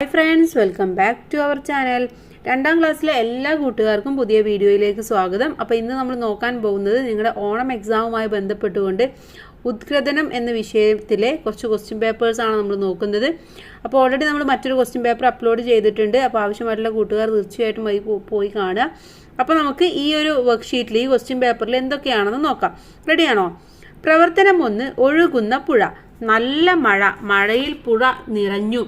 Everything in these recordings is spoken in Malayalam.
Hi friends, welcome back to our channel. 2ാം ക്ലാസ്സിലെ എല്ലാ കൂട്ടുകാർക്കും പുതിയ വീഡിയോയിലേക്ക് സ്വാഗതം. അപ്പോൾ ഇന്ന് നമ്മൾ നോക്കാൻ പോകുന്നത് നിങ്ങളുടെ ഓണം എക്സാമുമായി ബന്ധപ്പെട്ടുകൊണ്ട് ഉദ്ഗ്രഥനം എന്ന വിഷയത്തിലെ കുറച്ച് ക്വസ്റ്റ്യൻ പേപ്പേഴ്സ് ആണ് നമ്മൾ നോക്കുന്നത്. അപ്പോൾ ഓൾറെഡി നമ്മൾ മറ്റൊരു ക്വസ്റ്റ്യൻ പേപ്പർ അപ്ലോഡ് ചെയ്തിട്ടുണ്ട്. അപ്പോൾ ആവശ്യമായിട്ടുള്ള കൂട്ടുകാർ തീർച്ചയായിട്ടും പോയി കാണുക. അപ്പോൾ നമുക്ക് ഈ ഒരു വർക്ക്ഷീറ്റിൽ ഈ ക്വസ്റ്റ്യൻ പേപ്പറിൽ എന്തൊക്കെയാണെന്ന് നോക്കാം. റെഡിയാണോ? പ്രവർത്തനം 1, ഒഴുകുന്ന പുഴ. നല്ല മഴ, മഴയിൽ പുഴ നിറഞ്ഞു.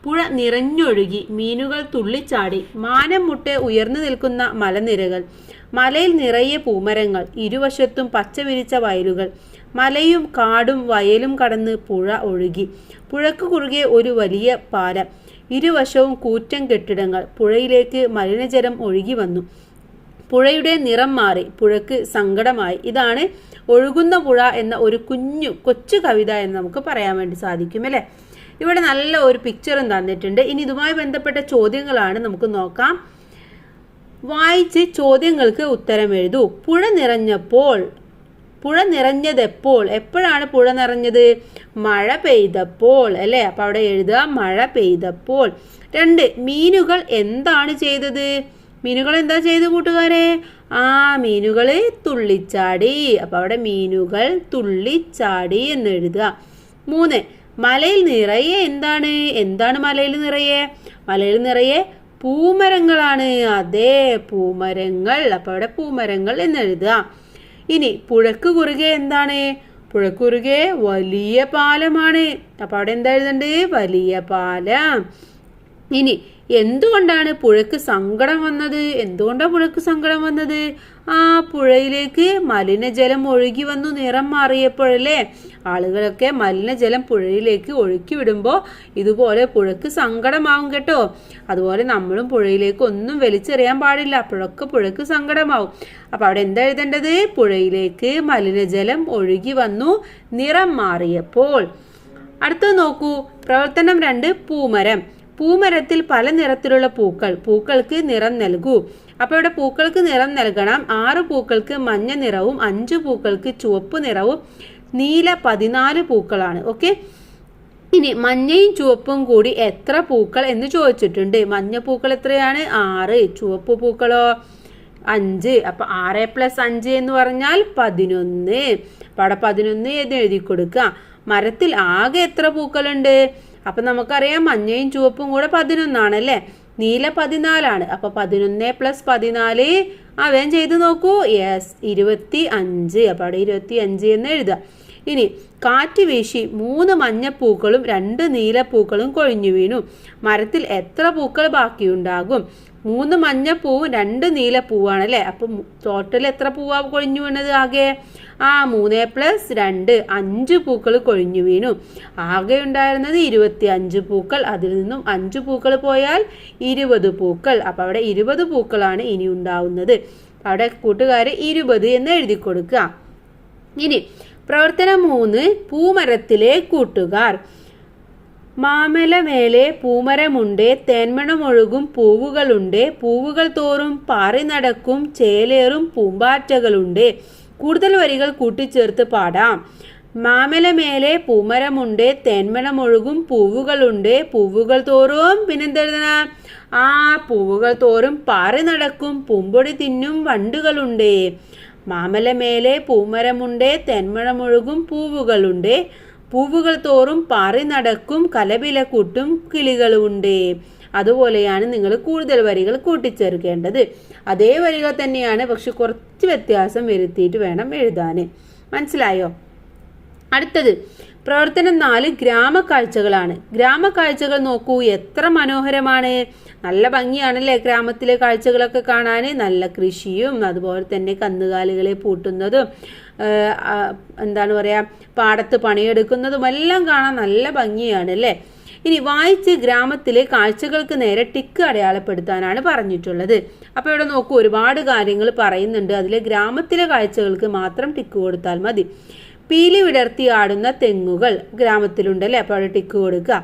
പുഴ നിറഞ്ഞൊഴുകി, മീനുകൾ തുള്ളിച്ചാടി. മാനം മുട്ടെ ഉയർന്നു നിൽക്കുന്ന മലനിരകൾ, മലയിൽ നിറയെ പൂമരങ്ങൾ, ഇരുവശത്തും പച്ച വിരിച്ച വയലുകൾ. മലയും കാടും വയലും കടന്ന് പുഴ ഒഴുകി. പുഴയ്ക്ക് കുറുകെ ഒരു വലിയ പാലം, ഇരുവശവും കൂറ്റൻ കെട്ടിടങ്ങൾ. പുഴയിലേക്ക് മലിനജലം ഒഴുകി വന്നു. പുഴയുടെ നിറം മാറി, പുഴയ്ക്ക് സങ്കടമായി. ഇതാണ് ഒഴുകുന്ന പുഴ എന്ന ഒരു കൊച്ചു കവിത എന്ന് നമുക്ക് പറയാൻ വേണ്ടി സാധിക്കും അല്ലേ. ഇവിടെ നല്ല ഒരു പിക്ചറും തന്നിട്ടുണ്ട്. ഇനി ഇതുമായി ബന്ധപ്പെട്ട ചോദ്യങ്ങളാണ് നമുക്ക് നോക്കാം. വായിച്ച് ചോദ്യങ്ങൾക്ക് ഉത്തരം എഴുതൂ. പുഴ നിറഞ്ഞതെപ്പോൾ? എപ്പോഴാണ് പുഴ നിറഞ്ഞത്? മഴ പെയ്തപ്പോൾ അല്ലേ. അപ്പൊ അവിടെ എഴുതുക മഴ പെയ്തപ്പോൾ. 2, മീനുകൾ എന്താണ് ചെയ്തത്? മീനുകൾ എന്താ ചെയ്തു കൂട്ടുകാരെ? മീനുകൾ തുള്ളിച്ചാടി. അപ്പൊ അവിടെ മീനുകൾ തുള്ളിച്ചാടി എന്ന് എഴുതുക. 3, മലയിൽ നിറയെ എന്താണ് മലയിൽ നിറയെ? മലയിൽ നിറയെ പൂമരങ്ങളാണ്. അതെ, പൂമരങ്ങൾ. അപ്പൊ അവിടെ പൂമരങ്ങൾ എന്ന് എഴുതുക. ഇനി പുഴക്ക് കുറുകെ എന്താണ്? പുഴക്ക് കുറുകെ വലിയ പാലമാണ്. അപ്പൊ അവിടെ എന്താ എഴുതണ്ട്? വലിയ പാലം. ഇനി എന്തുകൊണ്ടാണ് പുഴക്ക് സങ്കടം വന്നത്? എന്തുകൊണ്ടാണ് പുഴക്ക് സങ്കടം വന്നത്? പുഴയിലേക്ക് മലിനജലം ഒഴുകി വന്നു, നിറം മാറിയപ്പോഴല്ലേ. ആളുകളൊക്കെ മലിനജലം പുഴയിലേക്ക് ഒഴുക്കി വിടുമ്പോൾ ഇതുപോലെ പുഴക്ക് സങ്കടമാവും കേട്ടോ. അതുപോലെ നമ്മളും പുഴയിലേക്ക് ഒന്നും വലിച്ചെറിയാൻ പാടില്ല, അപ്പോഴൊക്കെ പുഴക്ക് സങ്കടമാവും. അപ്പൊ അവിടെ എന്താ എഴുതേണ്ടത്? പുഴയിലേക്ക് മലിനജലം ഒഴുകി വന്നു, നിറം മാറിയപ്പോൾ. അടുത്തത് നോക്കൂ. പ്രവർത്തനം 2, പൂമരം. പൂമരത്തിൽ പല നിറത്തിലുള്ള പൂക്കൾക്ക് നിറം നൽകൂ. അപ്പൊ ഇവിടെ പൂക്കൾക്ക് നിറം നൽകണം. 6 പൂക്കൾക്ക് മഞ്ഞ നിറവും 5 പൂക്കൾക്ക് ചുവപ്പ് നിറവും നീല 14 പൂക്കളാണ്. ഓക്കെ. ഇനി മഞ്ഞയും ചുവപ്പും കൂടി എത്ര പൂക്കൾ എന്ന് ചോദിച്ചിട്ടുണ്ട്. മഞ്ഞ പൂക്കൾ എത്രയാണ്? 6. ചുവപ്പ് പൂക്കളോ? 5. അപ്പൊ 6 + 5 എന്ന് പറഞ്ഞാൽ 11. അപ്പൊ അവിടെ 11 എന്ന് എഴുതി കൊടുക്കുക. മരത്തിൽ ആകെ എത്ര പൂക്കളുണ്ട്? അപ്പൊ നമുക്കറിയാം മഞ്ഞയും ചുവപ്പും കൂടെ 11 ആണല്ലേ. നീല 14 ആണ്. അപ്പൊ 11 + 14 വേഗം ചെയ്ത് നോക്കൂ. യെസ്, 25. അപ്പൊ അവിടെ 25 എന്ന് എഴുതുക. ഇനി കാറ്റ് വീശി 3 മഞ്ഞപ്പൂക്കളും 2 നീലപ്പൂക്കളും കൊഴിഞ്ഞു വീണു. മരത്തിൽ എത്ര പൂക്കൾ ബാക്കിയുണ്ടാകും? 3 മഞ്ഞപ്പൂവും 2 നീലപ്പൂവാണല്ലേ. അപ്പൊ ടോട്ടൽ എത്ര പൂവാ കൊഴിഞ്ഞു വീണത്? ആകെ 3 + 2 5 പൂക്കൾ കൊഴിഞ്ഞു വീണു. ആകെ ഉണ്ടായിരുന്നത് 25 പൂക്കൾ. അതിൽ നിന്നും 5 പൂക്കൾ പോയാൽ 20 പൂക്കൾ. അപ്പൊ അവിടെ 20 പൂക്കളാണ് ഇനി ഉണ്ടാവുന്നത്. അവിടെ കൂട്ടുകാര് 20 എന്ന് എഴുതി കൊടുക്കുക. ഇനി പ്രവർത്തനം 3, പൂമരത്തിലെ കൂട്ടുകാർ. മാമല മേലെ പൂമരമുണ്ട്, തേന്മണമൊഴുകും പൂവുകളുണ്ട്. പൂവുകൾ തോറും പാറി നടക്കും ചേലേറും പൂമ്പാറ്റകളുണ്ട്. കൂടുതൽ വരികൾ കൂട്ടിച്ചേർത്ത് പാടാം. മാമല മേലെ പൂമരമുണ്ട്, തേന്മണമൊഴുകും പൂവുകളുണ്ട്. പൂവുകൾ തോറും പിന്നെന്തെഴുതണം? പൂവുകൾ തോറും പാറി നടക്കും പൂമ്പൊടി തിന്നും വണ്ടുകളുണ്ട്. മാമല മേലെ പൂമരമുണ്ട്, തേന്മണമൊഴുകും പൂവുകളുണ്ട്. പൂവുകൾ തോറും പാറി നടക്കും കലപില കൂട്ടും കിളികളുണ്ട്. അതുപോലെയാണ് നിങ്ങൾ കൂടുതൽ വരികൾ കൂട്ടിച്ചേർക്കേണ്ടത്. അതേ വരികൾ തന്നെയാണ്, പക്ഷെ കുറച്ച് വ്യത്യാസം വരുത്തിയിട്ട് വേണം എഴുതാൻ. മനസ്സിലായോ? അടുത്തത് പ്രവർത്തനം 4, ഗ്രാമക്കാഴ്ചകളാണ്. ഗ്രാമക്കാഴ്ചകൾ നോക്കൂ, എത്ര മനോഹരമാണ്. നല്ല ഭംഗിയാണല്ലേ ഗ്രാമത്തിലെ കാഴ്ചകളൊക്കെ കാണാൻ. നല്ല കൃഷിയും അതുപോലെ തന്നെ കന്നുകാലികളെ പൂട്ടുന്നതും എന്താണ് പറയാ, പാടത്ത് പണിയെടുക്കുന്നതും എല്ലാം കാണാൻ നല്ല ഭംഗിയാണ് അല്ലേ. ഇനി വായിച്ച് ഗ്രാമത്തിലെ കാഴ്ചകൾക്ക് നേരെ ടിക്ക് അടയാളപ്പെടുത്താനാണ് പറഞ്ഞിട്ടുള്ളത്. അപ്പൊ ഇവിടെ നോക്കൂ, ഒരുപാട് കാര്യങ്ങൾ പറയുന്നുണ്ട്. അതിലെ ഗ്രാമത്തിലെ കാഴ്ചകൾക്ക് മാത്രം ടിക്ക് കൊടുത്താൽ മതി. പീലി വിടർത്തി ആടുന്ന തെങ്ങുകൾ ഗ്രാമത്തിലുണ്ടല്ലേ. അപ്പൊ അവിടെ ടിക്ക് കൊടുക്കുക.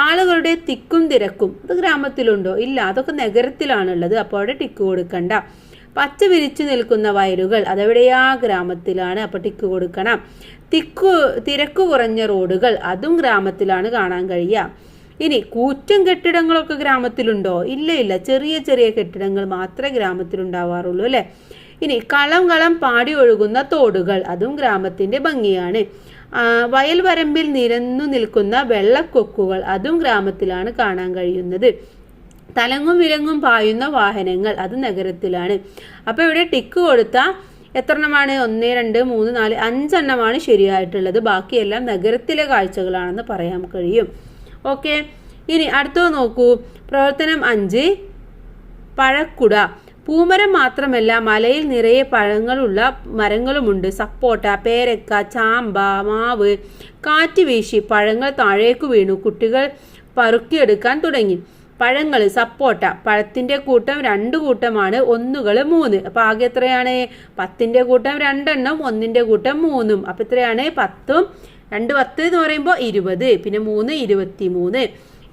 ആളുകളുടെ തിക്കും തിരക്കും, അത് ഗ്രാമത്തിലുണ്ടോ? ഇല്ല, അതൊക്കെ നഗരത്തിലാണുള്ളത്. അപ്പോൾ അവിടെ ടിക്ക് കൊടുക്കണ്ട. പച്ച വിരിച്ചു നിൽക്കുന്ന വയലുകൾ, അതെവിടെയാ? ഗ്രാമത്തിലാണ്. അപ്പൊ ടിക്ക് കൊടുക്കണം. തിരക്ക് കുറഞ്ഞ റോഡുകൾ, അതും ഗ്രാമത്തിലാണ് കാണാൻ കഴിയുക. ഇനി കൂറ്റൻ കെട്ടിടങ്ങളൊക്കെ ഗ്രാമത്തിലുണ്ടോ? ഇല്ല ഇല്ല, ചെറിയ ചെറിയ കെട്ടിടങ്ങൾ മാത്രമേ ഗ്രാമത്തിലുണ്ടാവാറുള്ളൂ അല്ലേ. ഇനി കളം കളം പാടി ഒഴുകുന്ന തോടുകൾ, അതും ഗ്രാമത്തിന്റെ ഭംഗിയാണ്. വയൽ വരമ്പിൽ നിരന്നു നിൽക്കുന്ന വെള്ളക്കൊക്കുകൾ, അതും ഗ്രാമത്തിലാണ് കാണാൻ കഴിയുന്നത്. തലങ്ങും വിലങ്ങും പായുന്ന വാഹനങ്ങൾ, അത് നഗരത്തിലാണ്. അപ്പൊ ഇവിടെ ടിക്ക് കൊടുത്ത എത്ര എണ്ണമാണ്? 1 2 3 4 5 എണ്ണമാണ് ശരിയായിട്ടുള്ളത്. ബാക്കിയെല്ലാം നഗരത്തിലെ കാഴ്ചകളാണെന്ന് പറയാൻ കഴിയും. ഓക്കെ, ഇനി അടുത്തത് നോക്കൂ. പ്രവർത്തനം 5, പഴക്കുട. പൂമരം മാത്രമല്ല, മലയിൽ നിറയെ പഴങ്ങളുള്ള മരങ്ങളുമുണ്ട്. സപ്പോട്ട, പേരക്ക, ചാമ്പ, മാവ്. കാറ്റ് വീശി പഴങ്ങൾ താഴേക്ക് വീണു. കുട്ടികൾ പറുക്കിയെടുക്കാൻ തുടങ്ങി. പഴങ്ങൾ, സപ്പോട്ട, പഴത്തിന്റെ കൂട്ടം 2 കൂട്ടമാണ്, 1കൾ 3. അപ്പൊ ആകെ എത്രയാണ്? 10ന്റെ കൂട്ടം 2 എണ്ണം, 1ന്റെ കൂട്ടം 3. അപ്പൊ എത്രയാണ്? 10ഉം 2 10 എന്ന് പറയുമ്പോൾ 20, പിന്നെ 3 23.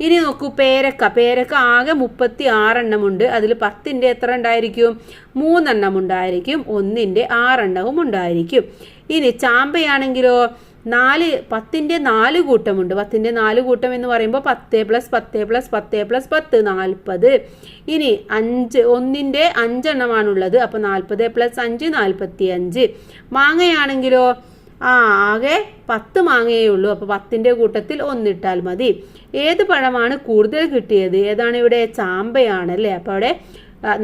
ഇനി നോക്കൂ, പേരക്ക ആകെ 36 എണ്ണമുണ്ട്. അതിൽ 10ന്റെ എത്ര ഉണ്ടായിരിക്കും? 3 എണ്ണം ഉണ്ടായിരിക്കും, 1ന്റെ 6 എണ്ണവും ഉണ്ടായിരിക്കും. ഇനി ചാമ്പയാണെങ്കിലോ 10ന്റെ 4 കൂട്ടമുണ്ട്. 10ന്റെ 4 കൂട്ടം എന്ന് പറയുമ്പോൾ 10 + 10 + 10 + 10 40. ഇനി 1ന്റെ 5 എണ്ണമാണുള്ളത്. അപ്പൊ 40 + 5 45. മാങ്ങയാണെങ്കിലോ ആകെ 10 മാങ്ങയേ ഉള്ളൂ. അപ്പൊ 10ന്റെ കൂട്ടത്തിൽ 1 ഇട്ടാൽ മതി. ഏത് പഴമാണ് കൂടുതൽ കിട്ടിയത്? ഏതാണ് ഇവിടെ? ചാമ്പയാണ് അല്ലേ. അപ്പൊ അവിടെ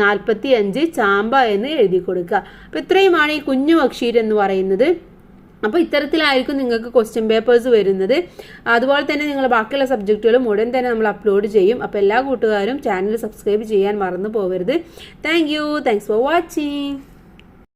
45 ചാമ്പ എന്ന് എഴുതി കൊടുക്കുക. അപ്പൊ ഇത്രയുമാണ് ഈ കുഞ്ഞു അക്ഷീർ എന്ന് പറയുന്നത്. അപ്പോൾ ഇത്തരത്തിലായിരിക്കും നിങ്ങൾക്ക് ക്വസ്റ്റ്യൻ പേപ്പേഴ്സ് വരുന്നത്. അതുപോലെ തന്നെ നിങ്ങൾ ബാക്കിയുള്ള സബ്ജക്റ്റുകളും ഉടൻ തന്നെ നമ്മൾ അപ്ലോഡ് ചെയ്യും. അപ്പോൾ എല്ലാ കൂട്ടുകാരും ചാനൽ സബ്സ്ക്രൈബ് ചെയ്യാൻ മറന്നു പോകരുത്. Thanks for watching.